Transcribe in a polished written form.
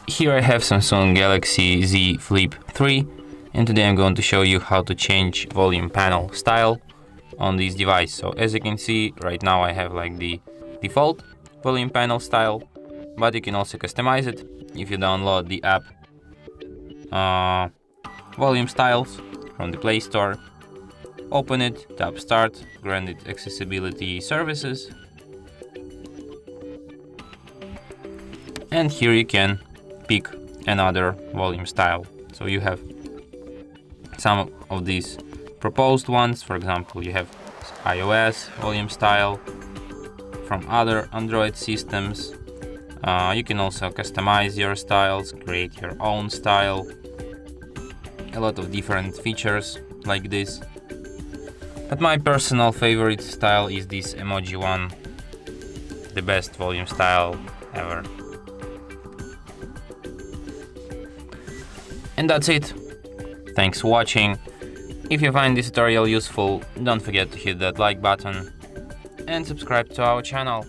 Here I have Samsung Galaxy Z Flip 3, and today I'm going to show you how to change volume panel style on this device. So as you can see, right now I have like the default volume panel style, but you can also customize it if you download the app Volume Styles from the Play Store. Open it, tap Start, grant it accessibility services, and here you can pick another volume style. So you have some of these proposed ones. For example, you have iOS volume style from other Android systems. You can also customize your styles, create your own style. A lot of different features like this. But my personal favorite style is this emoji one, the best volume style ever. And that's it. Thanks for watching. If you find this tutorial useful, don't forget to hit that like button and subscribe to our channel.